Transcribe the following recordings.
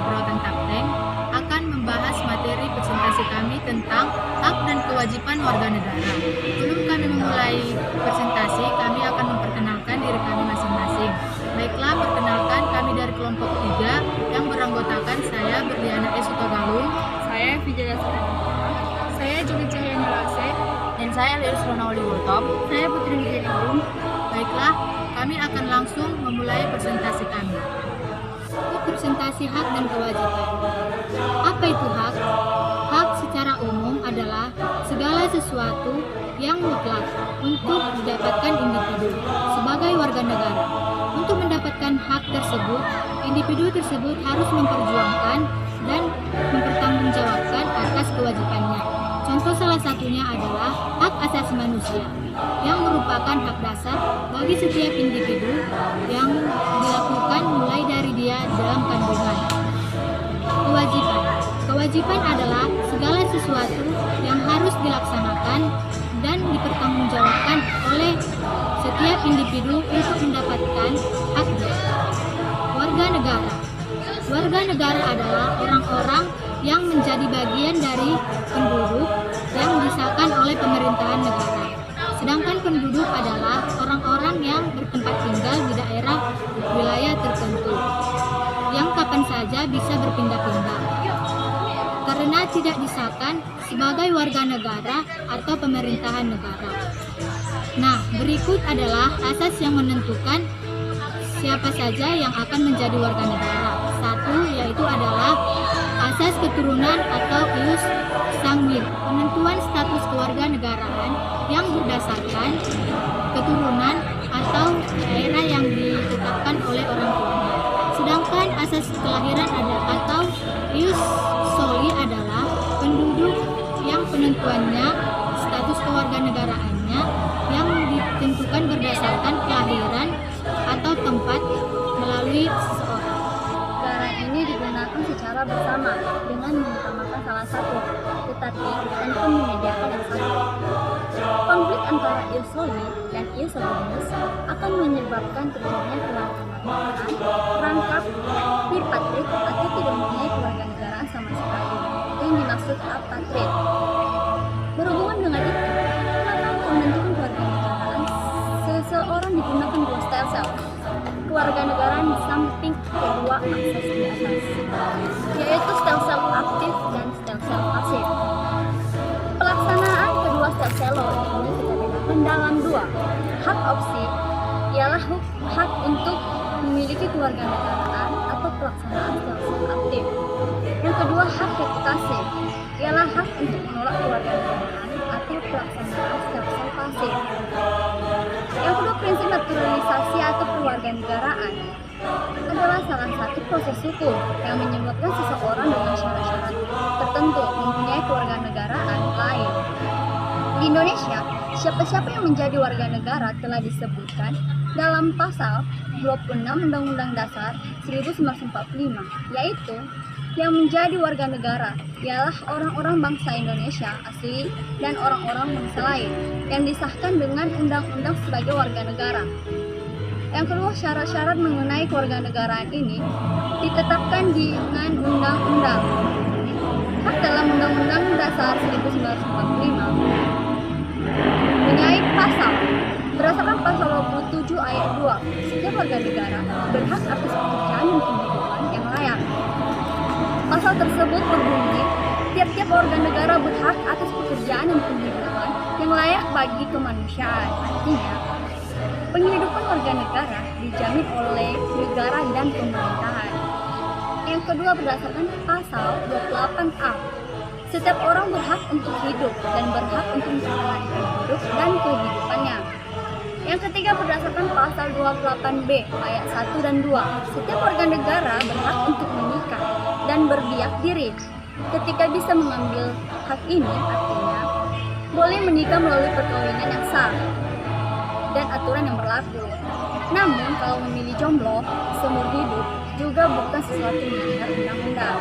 Pro tentang Tank akan membahas materi presentasi kami tentang hak dan kewajiban warga negara. Sebelum kami memulai presentasi, kami akan memperkenalkan diri kami masing-masing. Baiklah, perkenalkan kami dari kelompok 3 yang beranggotakan saya Berliana S. Utogalung, Saya Vijaya Sutanto. saya Juli Cahaya Nurase, Dan saya Liris Ronawali Wotom. Saya Putri Wijaningrum. Baiklah, kami akan langsung memulai presentasi kami. Presentasi hak dan kewajiban. Apa itu hak? Hak secara umum adalah segala sesuatu yang mutlak untuk didapatkan individu sebagai warga negara. Untuk mendapatkan hak tersebut, individu tersebut harus memperjuangkan dan mempertanggungjawabkan atas kewajibannya. Contoh salah satunya adalah hak asasi manusia, yang merupakan hak dasar bagi setiap individu yang dilakukan mulai dari dia dalam kandungan. Kewajiban. Kewajiban adalah segala sesuatu yang harus dilaksanakan dan dipertanggungjawabkan oleh setiap individu untuk mendapatkan haknya. Warga negara. Warga negara adalah orang-orang yang menjadi bagian dari penduduk yang disahkan oleh pemerintahan negara. Sedangkan penduduk adalah orang-orang yang bertempat tinggal di daerah wilayah tertentu, yang kapan saja bisa berpindah-pindah, karena tidak disahkan sebagai warga negara atau pemerintahan negara. Nah, berikut adalah asas yang menentukan siapa saja yang akan menjadi warga negara. Satu, yaitu adalah asas keturunan atau ius sanguin, penentuan status kewarganegaraan yang berdasarkan keturunan atau daerah yang ditetapkan oleh orang tuanya. Sedangkan asas kelahiran ada atau ius soli adalah penduduk yang penentuannya status kewarganegaraannya yang ditentukan berdasarkan kelahiran atau tempat melalui seseorang. Negara ini digunakan secara bersama dengan mengutamakan salah satu, tetapi tanpa menyediakan yang satu. Konflik antara ius soli dan ius solinis akan menyebabkan terjadinya penyalahgunaan rangkap bipatrid atau tidak mempunyai kewarganegaraan sama sekali, yang dimaksud apatrid. Berhubungan dengan itu, maka untuk menentukan kewarganegaraan, seseorang digunakan dua stem cell kewarganegaraan di samping kedua akses di atas, yaitu stem cell aktif dan stem cell pasif. Pelaksanaan kedua stem cell ini kita bedakan dalam dua. Hak opsi ialah hak untuk memiliki kewarganegaraan atau pelaksanaan stem cell aktif. Yang kedua, hak reputasi ialah hak untuk menolak kewarganegaraan atau pelaksanaan stem cell pasif. Yang kedua, prinsip naturalisasi atau kewarganegaraan adalah salah satu proses hukum yang menyebutkan seseorang dengan syarat-syarat tertentu mempunyai kewarganegaraan lain. Di Indonesia, siapa-siapa yang menjadi warga negara telah disebutkan dalam pasal 26 Undang-Undang Dasar 1945, yaitu yang menjadi warga negara ialah orang-orang bangsa Indonesia asli dan orang-orang bangsa lain yang disahkan dengan undang-undang sebagai warga negara. Yang kedua, syarat-syarat mengenai kewarganegaraan ini ditetapkan dengan undang-undang. Hak dalam Undang-Undang Dasar 1945 mempunyai pasal. Berdasarkan pasal 27 ayat 2, setiap warga negara berhak atas pekerjaan dan penghidupan yang layak. Pasal tersebut berbunyi, tiap-tiap warga negara berhak atas pekerjaan dan penghidupan yang layak bagi kemanusiaan. Artinya, penghidupan warga negara dijamin oleh negara dan pemerintahan. Yang kedua, berdasarkan pasal 28A, setiap orang berhak untuk hidup dan berhak untuk menjalankan hidup dan kehidupannya. Yang ketiga, berdasarkan pasal 28B ayat 1 dan 2, setiap warga negara berhak untuk menikah dan berbiak diri. Ketika bisa mengambil hak ini, artinya boleh menikah melalui perkawinan yang sah dan aturan yang berlaku. Namun, kalau memilih jomblo seumur hidup juga bukan sesuatu yang melanggar undang-undang.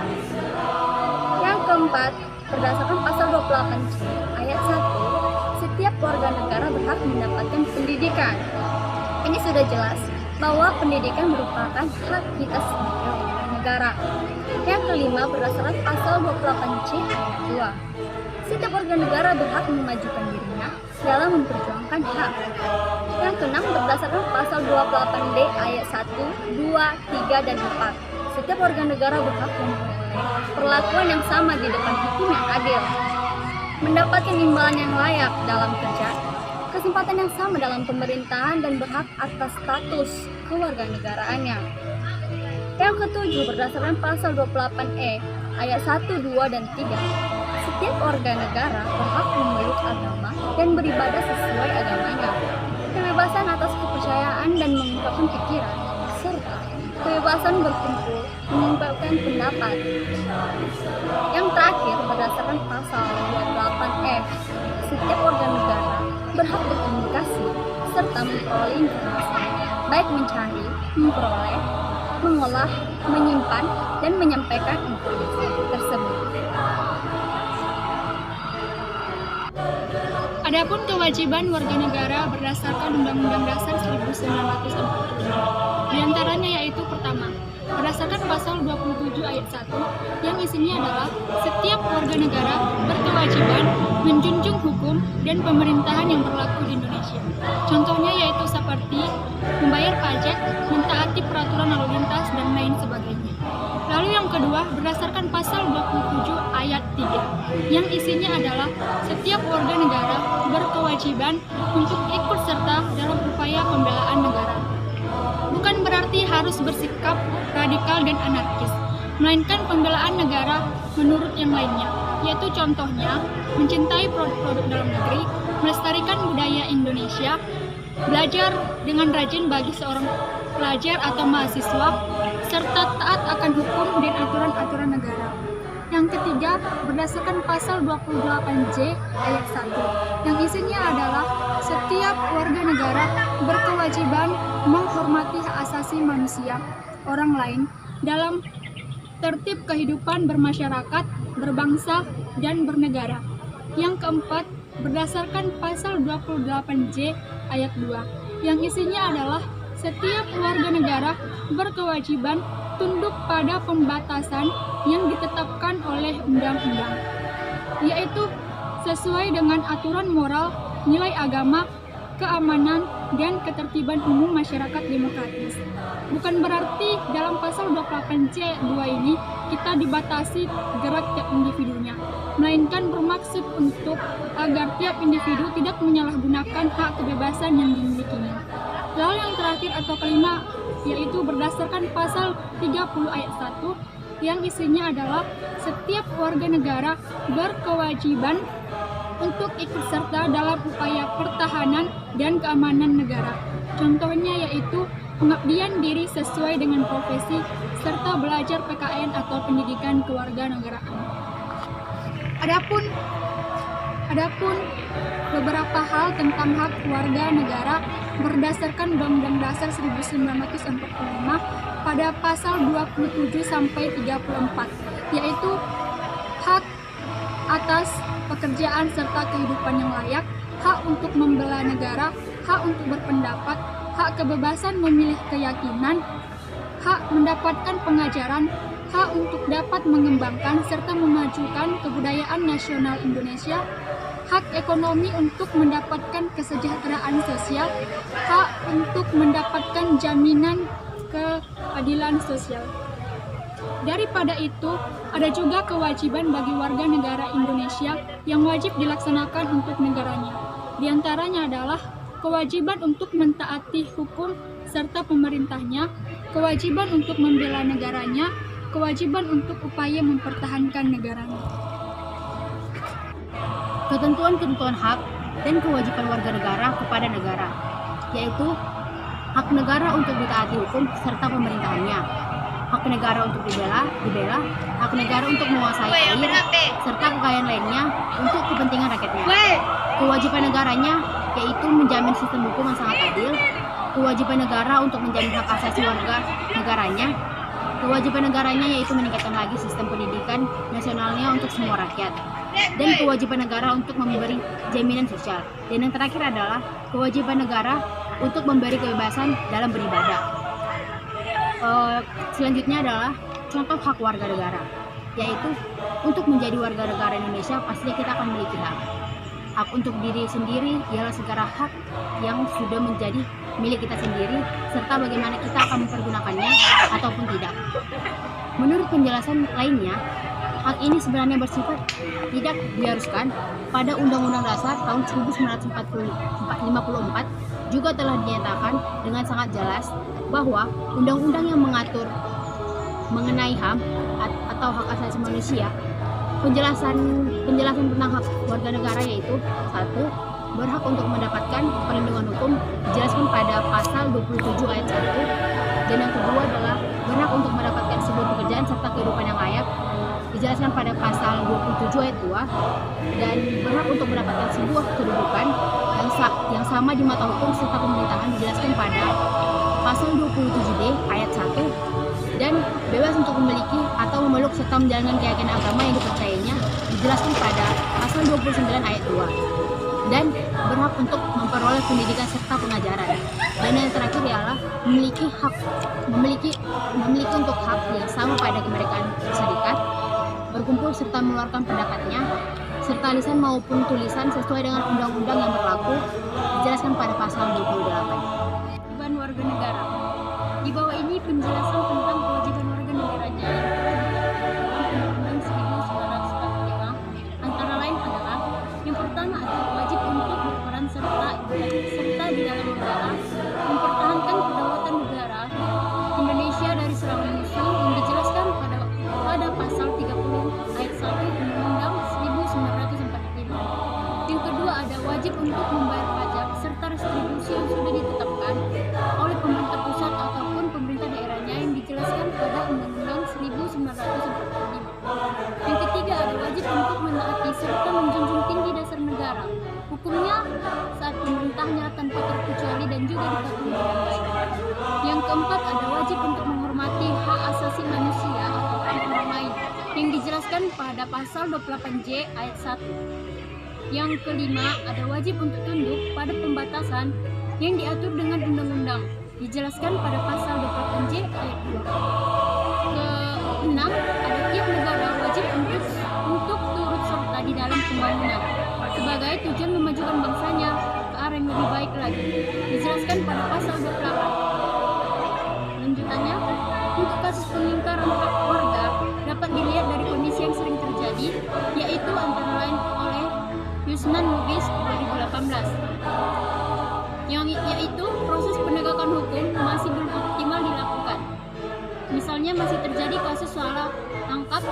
Yang keempat, berdasarkan pasal 28C ayat 1, setiap warga negara berhak mendapatkan pendidikan. Ini sudah jelas bahwa pendidikan merupakan hak kita sebagai warga negara. negara. Yang kelima, berdasarkan pasal 28C ayat 2. Setiap warga negara berhak memajukan dirinya dalam memperjuangkan hak. Yang keenam, berdasarkan pasal 28D ayat 1, 2, 3, dan 4. Setiap warga negara berhak memperoleh perlakuan yang sama di depan hukum yang adil, mendapatkan imbalan yang layak dalam kerja, kesempatan yang sama dalam pemerintahan, dan berhak atas status kewarganegaraannya. Yang ketujuh, berdasarkan pasal 28E ayat 1, 2, dan 3. Setiap warga negara berhak memeluk agama dan beribadah sesuai agamanya. Kebebasan atas kepercayaan dan mengungkapkan pikiran, serta kebebasan berkumpul, mengungkapkan pendapat. Yang terakhir, berdasarkan pasal 28F, setiap warga negara berhak berkomunikasi serta memperoleh informasi, baik mencari, memperoleh, mengolah, menyimpan, dan menyampaikan informasi tersebut. Adapun kewajiban warga negara berdasarkan Undang-Undang Dasar 1945, di antaranya yaitu pertama, berdasarkan pasal 27 ayat 1 yang isinya adalah setiap warga negara berkewajiban menjunjung hukum dan pemerintahan yang berlaku di Indonesia. Contohnya yaitu seperti membayar pajak, mentaati peraturan lalu lintas, dan lain sebagainya. Lalu yang kedua, berdasarkan pasal 27 ayat 3 yang isinya adalah setiap warga negara berkewajiban untuk ikut serta dalam upaya pembelaan negara. Bukan berarti harus bersikap radikal dan anarkis, melainkan pembelaan negara menurut yang lainnya, yaitu contohnya mencintai produk-produk dalam negeri, melestarikan budaya Indonesia, belajar dengan rajin bagi seorang pelajar atau mahasiswa, serta taat akan hukum dan aturan-aturan negara. Yang ketiga, berdasarkan pasal 28J ayat 1 yang isinya adalah setiap warga negara berkewajiban menghormati hak asasi manusia orang lain dalam tertib kehidupan bermasyarakat, berbangsa, dan bernegara. Yang keempat, berdasarkan pasal 28J ayat 2 yang isinya adalah setiap warga negara berkewajiban tunduk pada pembatasan yang ditetapkan oleh undang-undang, yaitu sesuai dengan aturan moral, nilai agama, keamanan, dan ketertiban umum masyarakat demokratis. Bukan berarti dalam pasal 28C ayat 2 ini kita dibatasi gerak tiap individunya, melainkan bermaksud untuk agar tiap individu tidak menyalahgunakan hak kebebasan yang dimilikinya. Lalu yang terakhir atau kelima, yaitu berdasarkan pasal 30 ayat 1 yang isinya adalah setiap warga negara berkewajiban untuk ikut serta dalam upaya pertahanan dan keamanan negara. Contohnya yaitu pengabdian diri sesuai dengan profesi serta belajar PKN atau pendidikan kewarganegaraan. Adapun beberapa hal tentang hak warga negara berdasarkan Undang-Undang Dasar 1945 pada pasal 27 sampai 34, yaitu hak atas pekerjaan serta kehidupan yang layak, hak untuk membela negara, hak untuk berpendapat, hak kebebasan memilih keyakinan, hak mendapatkan pengajaran, hak untuk dapat mengembangkan serta memajukan kebudayaan nasional Indonesia, hak ekonomi untuk mendapatkan kesejahteraan sosial, hak untuk mendapatkan jaminan keadilan sosial. Daripada itu, ada juga kewajiban bagi warga negara Indonesia yang wajib dilaksanakan untuk negaranya. Di antaranya adalah kewajiban untuk mentaati hukum serta pemerintahnya, kewajiban untuk membela negaranya, kewajiban untuk upaya mempertahankan negaranya. Ketentuan-ketentuan hak dan kewajiban warga negara kepada negara, yaitu hak negara untuk ditaati hukum serta pemerintahannya, hak negara untuk dibela, hak negara untuk menguasai air, serta kekayaan lainnya untuk kepentingan rakyatnya. Kewajiban negaranya yaitu menjamin sistem hukum yang sangat adil, kewajiban negara untuk menjamin hak asasi warga negaranya, kewajiban negaranya yaitu meningkatkan lagi sistem pendidikan nasionalnya untuk semua rakyat, dan kewajiban negara untuk memberi jaminan sosial. Dan yang terakhir adalah kewajiban negara untuk memberi kebebasan dalam beribadah. Selanjutnya adalah contoh hak warga negara, yaitu untuk menjadi warga negara Indonesia pastinya kita akan memiliki hak. Hak untuk diri sendiri ialah segala hak yang sudah menjadi milik kita sendiri, serta bagaimana kita akan mempergunakannya ataupun tidak. Menurut penjelasan lainnya, hak ini sebenarnya bersifat tidak diharuskan. Pada Undang-Undang Dasar tahun 1954 juga telah dinyatakan dengan sangat jelas bahwa undang-undang yang mengatur mengenai HAM atau hak asasi manusia, penjelasan tentang hak warga negara yaitu: 1. Berhak untuk mendapatkan perlindungan hukum dijelaskan pada pasal 27 ayat 1, dan yang kedua adalah berhak untuk mendapatkan sebuah pekerjaan serta kehidupan yang layak dijelaskan pada pasal 27 ayat 2, dan berhak untuk mendapatkan sebuah kedudukan yang sama di mata hukum serta pemerintahan dijelaskan pada pasal 27D ayat 1, dan bebas untuk memiliki atau memeluk serta menjalankan keyakinan agama yang dipercayainya dijelaskan pada pasal 29 ayat 2, dan berhak untuk memperoleh pendidikan serta pengajaran. Dan yang terakhir ialah memiliki untuk hak yang sama pada kemerdekaan berserikat, berkumpul serta mengeluarkan pendapatnya, serta lisan maupun tulisan sesuai dengan undang-undang yang berlaku dijelaskan pada pasal 28. Kewajiban warga negara. Di bawah ini penjelasan tentang kewajiban warga negaranya yang telah ditetapkan dalam Undang-Undang 1945. Antara lain adalah: yang pertama adalah wajib untuk berperan serta di dalam negara, mempertahankan kedaulatan negara Indonesia dari serangan musuh yang dijelaskan pada pasal 30 ayat 1 Undang-Undang 1945. Yang kedua ada wajib untuk membayar pajak serta retribusi yang sudah ditetapkan oleh pemerintah pusat ataupun pemerintah daerahnya yang dijelaskan pada Undang-Undang 1945. Yang ketiga ada wajib untuk menaati serta menjunjung tinggi dasar negara, hukumnya saat pemerintahnya tanpa terkecuali dan juga dipatuhi orang lain. Yang keempat ada wajib untuk menghormati hak asasi manusia atau hak orang lain yang dijelaskan pada pasal 28J ayat 1. Yang kelima ada wajib untuk tunduk pada pembatasan yang diatur dengan undang-undang dijelaskan pada pasal 28J ayat 2. Keenam ada tiap negara wajib untuk turut serta di dalam pembangunan sebagai tujuan memajukan bangsanya ke arah yang lebih baik lagi dijelaskan pada pasal 28. Lanjutannya, untuk kasus pengingkaran hak warga dapat dilihat dari kondisi yang sering terjadi, yaitu antara lain oleh Yusnan Lubis 2018, yaitu proses penegakan hukum masih belum optimal dilakukan. Misalnya masih terjadi kasus salah tangkap,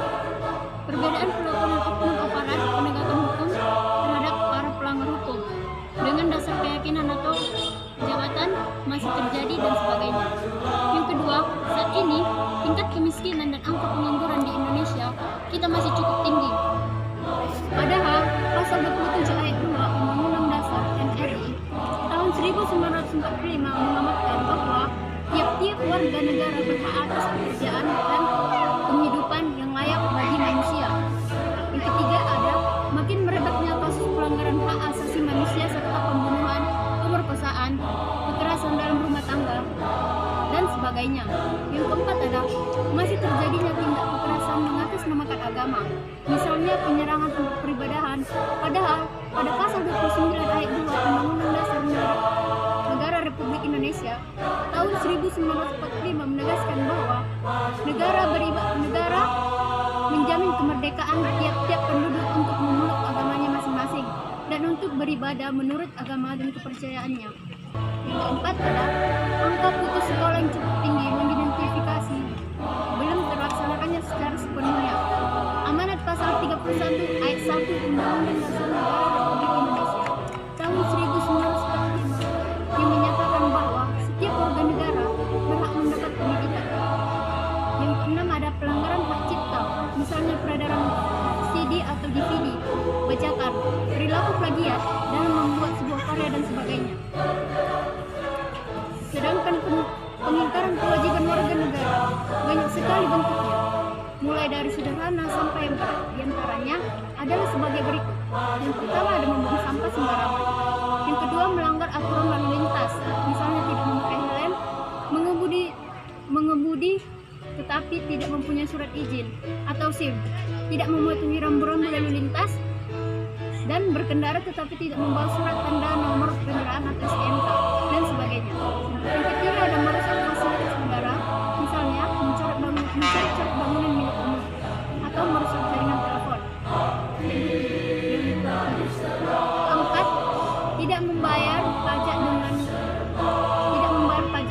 perbedaan perlakuan oknum aparat penegakan hukum terhadap para pelanggar hukum dengan dasar keyakinan atau jabatan masih terjadi dan sebagainya. Yang kedua, saat ini tingkat kemiskinan dan angka pengangguran di Indonesia kita masih cukup tinggi. Padahal pasal 27 ayat 2 Undang-Undang Dasar NRI tahun 1945 mengamatkan bahwa tiap-tiap warga negara berhak atas pekerjaan dan penghidupan yang layak bagi manusia. Yang ketiga ada makin merebaknya kasus pelanggaran hak asasi manusia serta pembunuhan, pemerkosaan, kekerasan dalam rumah tangga, dan sebagainya. Yang keempat adalah masih terjadinya tindak kekerasan mengatasnamakan agama, misalnya penyerangan tempat peribadahan. Padahal pada pasal 29 ayat 2 Undang-Undang Dasar Negara Republik Indonesia tahun 1945 menegaskan bahwa negara menjamin kemerdekaan tiap-tiap penduduk untuk memeluk agamanya masing-masing dan untuk beribadah menurut agama dan kepercayaannya. Yang keempat adalah angka putus sekolah yang cukup tinggi mengidentifikasi belum terlaksanakannya secara sepenuhnya amanat pasal 31 ayat 1 Undang-Undang Dasar Negara Republik Indonesia tahun 1945 yang menyatakan bahwa setiap warga negara berhak mendapat pendidikan. Yang keenam ada pelanggaran hak cipta, misalnya peredaran CD atau DVD, bajakan, perilaku plagiat dalam membuat sebuah karya dan sebagainya. Sedangkan pengingkaran kewajiban warga negara banyak sekali bentuknya, mulai dari sederhana sampai yang berat. Di antaranya adalah sebagai berikut. Yang pertama ada membuang sampah sembarangan. Yang kedua melanggar aturan lalu lintas, misalnya tidak memakai helm, mengemudi tetapi tidak mempunyai surat korosif, tidak mematuhi rambu-rambu lalu lintas, dan berkendara tetapi tidak membawa surat tanda nomor kendaraan atau STNK dan sebagainya. Yang ketiga ada merusak fasilitas negara, misalnya mencoret bangunan milik umum atau merusak jaringan telepon. Keempat, tidak membayar pajak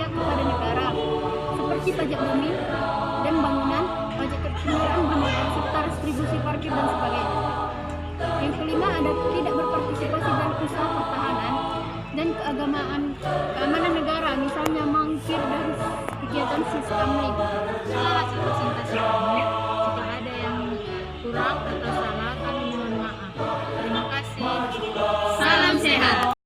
kepada negara seperti pajak bumi dan bangunan, pajak kendaraan bermotor serta retribusi parkir dan sebagainya. Yang kelima ada tidak berpartisipasi dalam usaha pertahanan dan keamanan negara, misalnya mangkir dari kegiatan sistem